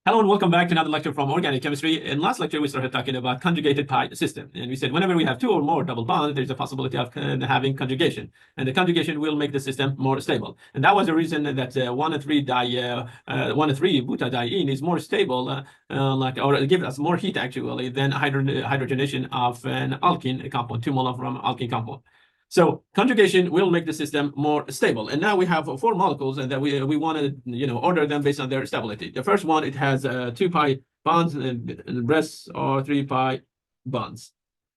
Hello and welcome back to another lecture from organic chemistry. In last lecture, we started talking about conjugated pi system. And we said whenever we have two or more double bonds, there's a possibility of having conjugation. And the conjugation will make the system more stable. And that was the reason that 1,3-butadiene is more stable, or give us more heat actually than hydrogenation of an alkene compound, 2 molar from alkene compound. So conjugation will make the system more stable. And now we have 4 molecules and that we want to order them based on their stability. The first one, it has 2 pi bonds and the rest are 3 pi bonds.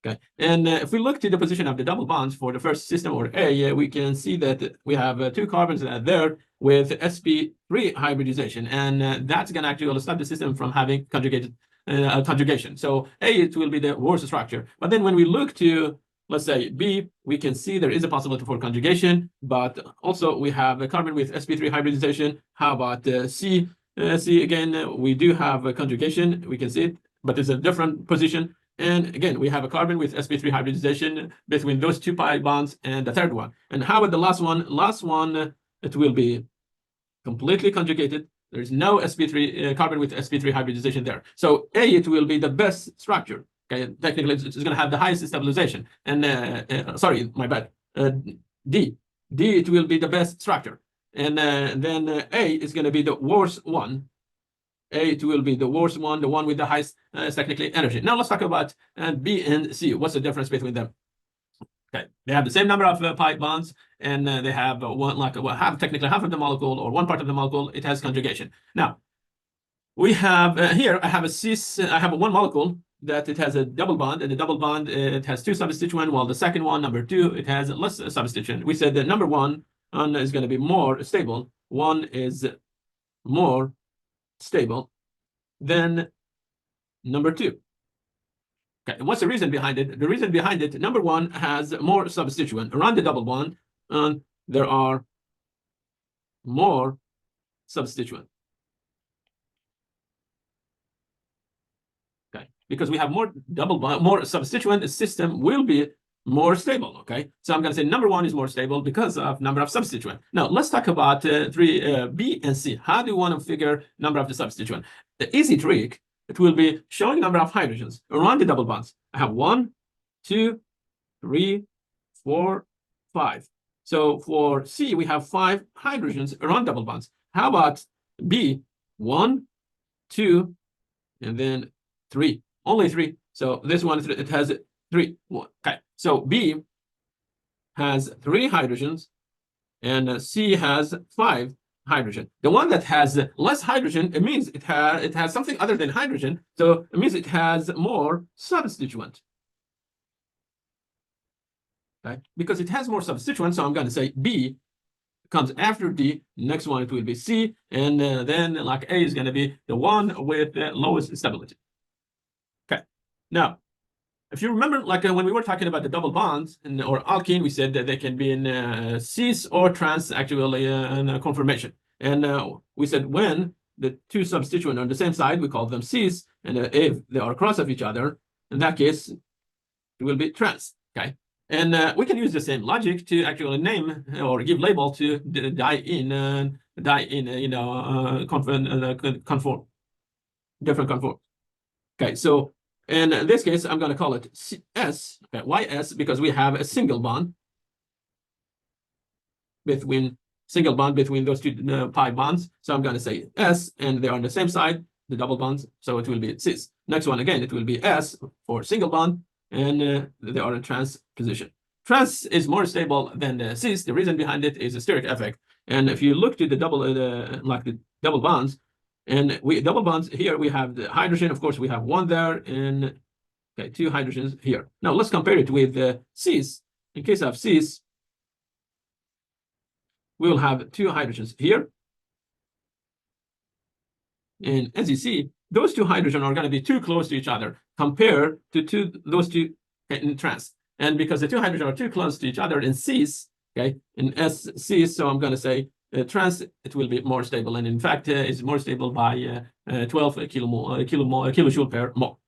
Okay. And if we look to the position of the double bonds for the first system or A, we can see that we have 2 carbons there with sp3 hybridization. And that's going to actually stop the system from having conjugation. So A, it will be the worst structure. But then when we look to let's say B, we can see there is a possibility for conjugation, but also we have a carbon with sp3 hybridization. How about C? C again, we do have a conjugation. We can see it, but it's a different position. And again, we have a carbon with sp3 hybridization between those 2 pi bonds and the third one. And how about the last one? Last one, it will be completely conjugated. There's no sp3 carbon with sp3 hybridization there. So A, it will be the best structure. Okay, technically, it's going to have the highest stabilization. And sorry, my bad. D, it will be the best structure. And then A is going to be the worst one. A, it will be the worst one, the one with the highest technically energy. Now let's talk about B and C. What's the difference between them? Okay, they have the same number of pi bonds, and they have technically half of the molecule or one part of the molecule. It has conjugation. Now we have here. I have a cis. I have one molecule that it has a double bond, and the double bond it has 2 substituents, while the second one, number 2, it has less substituent. We said that number 1 is going to be more stable. 1 is more stable than number 2. Okay, and what's the reason behind it? The reason behind it, number 1 has more substituent around the double bond, and there are more substituent. Because we have more double bond, more substituent, the system will be more stable. Okay, so I'm going to say number 1 is more stable because of number of substituent. Now let's talk about B and C. How do you want to figure number of the substituent? The easy trick, it will be showing number of hydrogens around the double bonds. I have 1, 2, 3, 4, 5. So for C, we have 5 hydrogens around double bonds. How about B? 1, 2, and then 3. Only 3. So this one, it has 3. Okay. So B has 3 hydrogens and C has 5 hydrogen. The one that has less hydrogen, it means it has something other than hydrogen. So it means it has more substituent. Okay. Because it has more substituent, so I'm going to say B comes after D. Next one, it will be C. And then like A is going to be the one with the lowest stability. Now, if you remember, like when we were talking about the double bonds or alkene, we said that they can be in cis or trans, actually, in conformation. And we said when the 2 substituents are on the same side, we call them cis. And if they are across of each other, in that case, it will be trans. Okay. And we can use the same logic to actually name or give label to the conform, different conform. Okay, so in this case, I'm going to call it S, okay, YS, because we have a single bond between those 2 pi bonds. So I'm going to say S, and they're on the same side, the double bonds. So it will be cis. Next one again, it will be S for single bond, and they are in trans position. Trans is more stable than the cis. The reason behind it is a steric effect. And if you look to the double bonds. And double bonds here, we have the hydrogen. Of course, we have 1 there and 2 hydrogens here. Now let's compare it with cis. In case of cis, we will have 2 hydrogens here. And as you see, those 2 hydrogens are going to be too close to each other compared to those 2 in trans. And because the 2 hydrogens are too close to each other in cis, okay, in cis, so I'm going to say trans, it will be more stable, and in fact, it's more stable by 12 kilojoule per mole.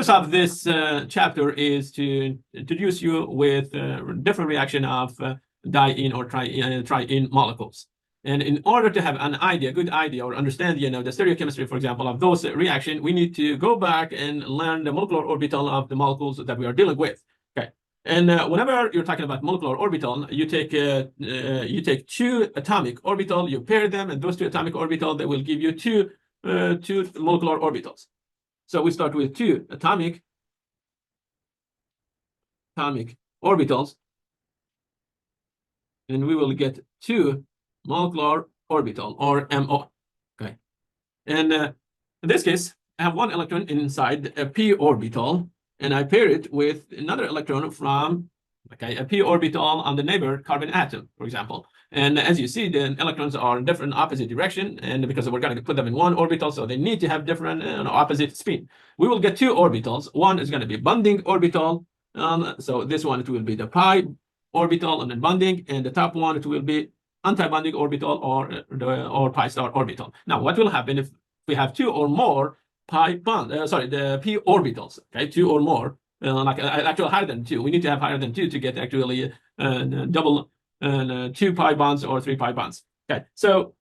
Of this chapter is to introduce you with different reaction of die-in or tri-in molecules. And in order to have an idea, good idea, or understand, the stereochemistry, for example, of those reaction, we need to go back and learn the molecular orbital of the molecules that we are dealing with. Okay. And whenever you're talking about molecular orbital, you take two atomic orbital, you pair them, and those two atomic orbital, they will give you two molecular orbitals. So we start with two atomic orbitals, and we will get two molecular orbital, or MO. Okay. And in this case, I have one electron inside a p orbital, and I pair it with another electron from a p orbital on the neighbor carbon atom, for example. And as you see, the electrons are in different opposite direction, and because we're going to put them in one orbital, so they need to have different opposite spin. We will get two orbitals. One is going to be bonding orbital. So this one, it will be the pi orbital and then bonding, and the top one, it will be anti-bonding orbital or pi star orbital. Now, what will happen if we have two or more the p orbitals? Okay, two or more. Actually higher than two. We need to have higher than two to get actually double 2 pi bonds or 3 pi bonds. Okay, so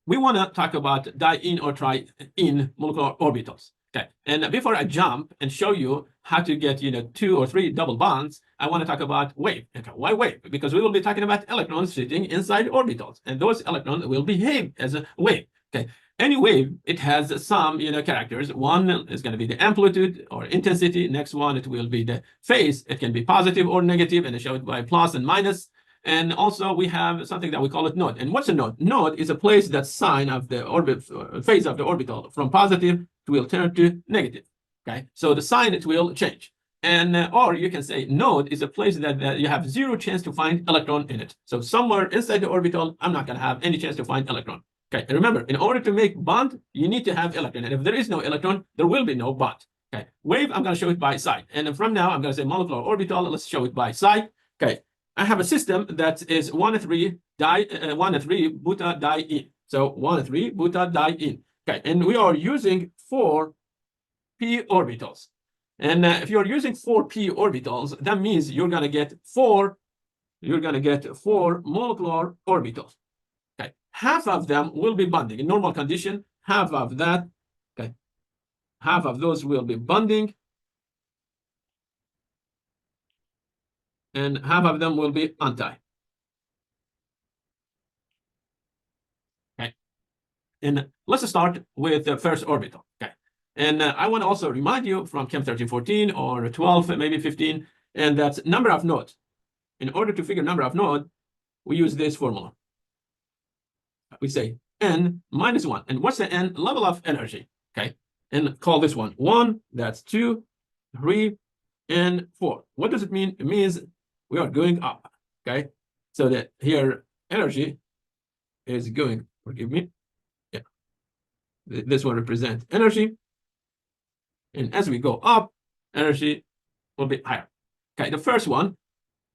we want to talk about die-in or tri-in molecular orbitals. Okay, and before I jump and show you how to get 2 or 3 double bonds, I want to talk about wave. Okay, why wave? Because we will be talking about electrons sitting inside orbitals, and those electrons will behave as a wave. Okay, any wave, it has some characters. One is going to be the amplitude or intensity. Next one, it will be the phase. It can be positive or negative, and I show it by plus and minus. And also we have something that we call it node. And what's a node? Node is a place that sign of the orbit phase of the orbital from positive will turn to negative. Okay, so the sign, it will change. And or you can say node is a place that you have zero chance to find electron in it. So somewhere inside the orbital, I'm not going to have any chance to find electron. Okay, and remember, in order to make bond, you need to have electron. And if there is no electron, there will be no bond. Okay, wave, I'm going to show it by side. And from now, I'm going to say molecular orbital. Let's show it by side. Okay, I have a system that is 1,3 buta die-in. So 1,3 buta die-in. Okay, and we are using 4 p orbitals. And if you're using 4 p orbitals, that means you're going to get 4 molecular orbitals. Okay, half of them will be bonding in normal condition. Half of that, okay, half of those will be bonding, and half of them will be anti. Okay, and let's start with the first orbital. Okay, and I want to also remind you from Chem 1314 or 12, maybe 15, and that's number of nodes. In order to figure number of node, we use this formula. We say n minus 1. And what's the n? Level of energy. Okay, and call this one 1. That's 2, 3, and 4. What does it mean? It means we are going up. Okay, so that here energy is going, forgive me. Yeah, this one represents energy. And as we go up, energy will be higher. Okay, the first one,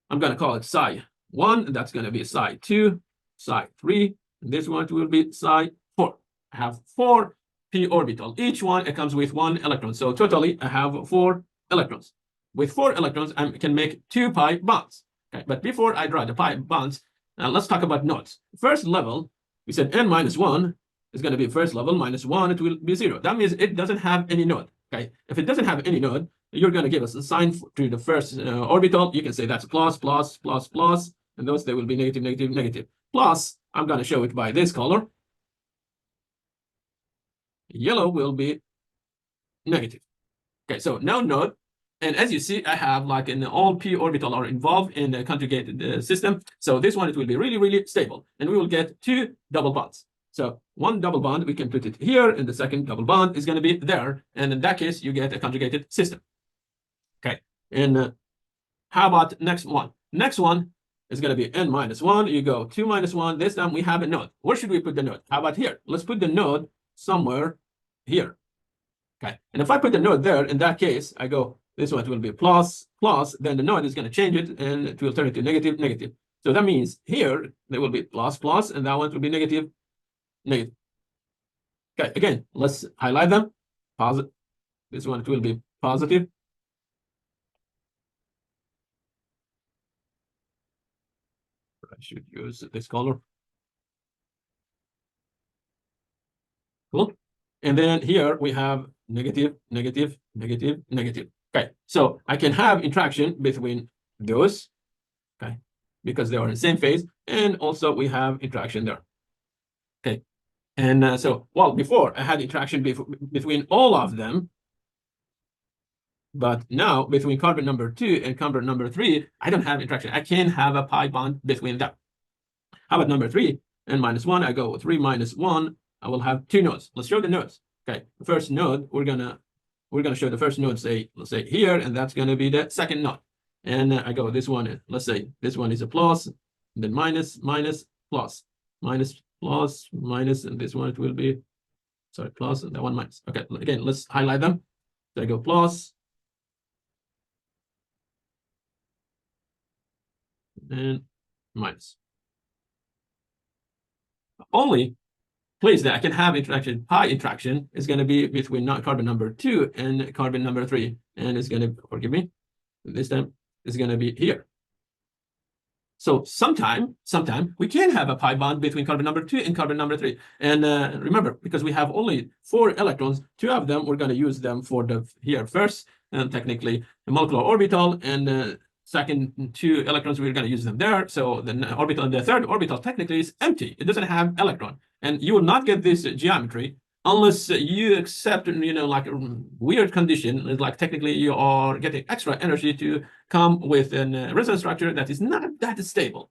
I'm going to call it psi 1. That's going to be psi 2, psi 3. This one will be psi 4. I have 4 p orbital. Each one, it comes with 1 electron. So totally, I have 4 electrons. With 4 electrons, I can make 2 pi bonds. Okay, but before I draw the pi bonds, let's talk about nodes. First level, we said n minus 1 is going to be first level minus 1, it will be 0. That means it doesn't have any node. Okay, if it doesn't have any node, you're going to give us a sign to the first orbital. You can say that's plus, plus, plus, plus, and those they will be negative, negative, negative. Plus, I'm going to show it by this color. Yellow will be negative. Okay, so no node. And as you see, I have like in all p orbital are involved in the conjugated system. So this one, it will be really, really stable. And we will get 2 double bonds. So one double bond, we can put it here, and the second double bond is going to be there. And in that case, you get a conjugated system. Okay, and how about next one? Next one is going to be n minus 1. You go 2 minus 1. This time we have a node. Where should we put the node? How about here? Let's put the node somewhere here. Okay, and if I put the node there, in that case, I go, this one will be plus, plus, then the node is going to change it, and it will turn it to negative, negative. So that means here, there will be plus, plus, and that one will be negative, negative. Okay, again, let's highlight them. Positive. This one, it will be positive. I should use this color. Cool. And then here we have negative, negative, negative, negative. Okay, so I can have interaction between those, okay, because they are in the same phase, and also we have interaction there. Okay, and so, well, before I had interaction between all of them, but now between carbon number 2 and carbon number 3, I don't have interaction. I can have a pi bond between them. How about number 3? N minus 1, I go 3 minus 1. I will have 2 nodes. Let's show the nodes. Okay, the first node, we're gonna show the first node, say, let's say here, and that's gonna be the second node. And I go this one, let's say this one is a plus, then minus, minus, plus, minus, plus, minus, and this one it will be, sorry, plus, and that one minus. Okay, again, let's highlight them. So I go plus, and minus. Only place that I can have interaction, pi interaction, is going to be between carbon number 2 and carbon number 3. And it's going to, forgive me, this time it's going to be here. So sometime we can have a pi bond between carbon number 2 and carbon number 3. And remember, because we have only 4 electrons, 2 of them, we're going to use them for the here first, and technically the molecular orbital, and second 2 electrons, we're going to use them there. So the orbital, the third orbital technically is empty. It doesn't have electron. And you will not get this geometry unless you accept, like a weird condition, like technically you are getting extra energy to come with a resonance structure that is not that stable.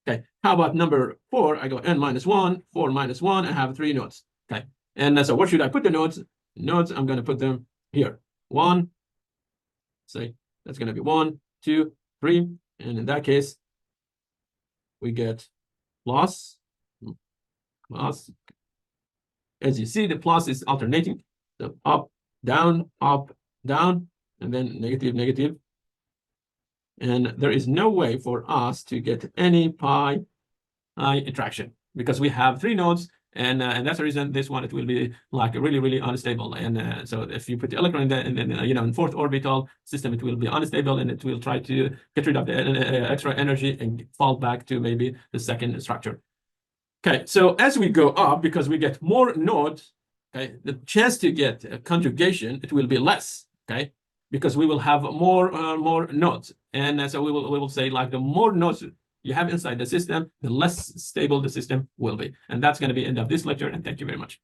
Okay, how about number 4? I go n minus 1, 4 minus 1, I have 3 nodes. Okay, and so where should I put the nodes? Nodes, I'm going to put them here. 1, say that's going to be 1, 2, 3, and in that case, we get plus. Plus, as you see, the plus is alternating, so up, down, and then negative, negative. And there is no way for us to get any pi interaction because we have 3 nodes, and that's the reason this one, it will be like really, really unstable. And so if you put the electron in in 4th orbital system, it will be unstable, and it will try to get rid of the extra energy and fall back to maybe the second structure. Okay, so as we go up, because we get more nodes, okay, the chance to get a conjugation, it will be less, okay, because we will have more nodes. And so we will say, like, the more nodes you have inside the system, the less stable the system will be. And that's going to be end of this lecture, and thank you very much.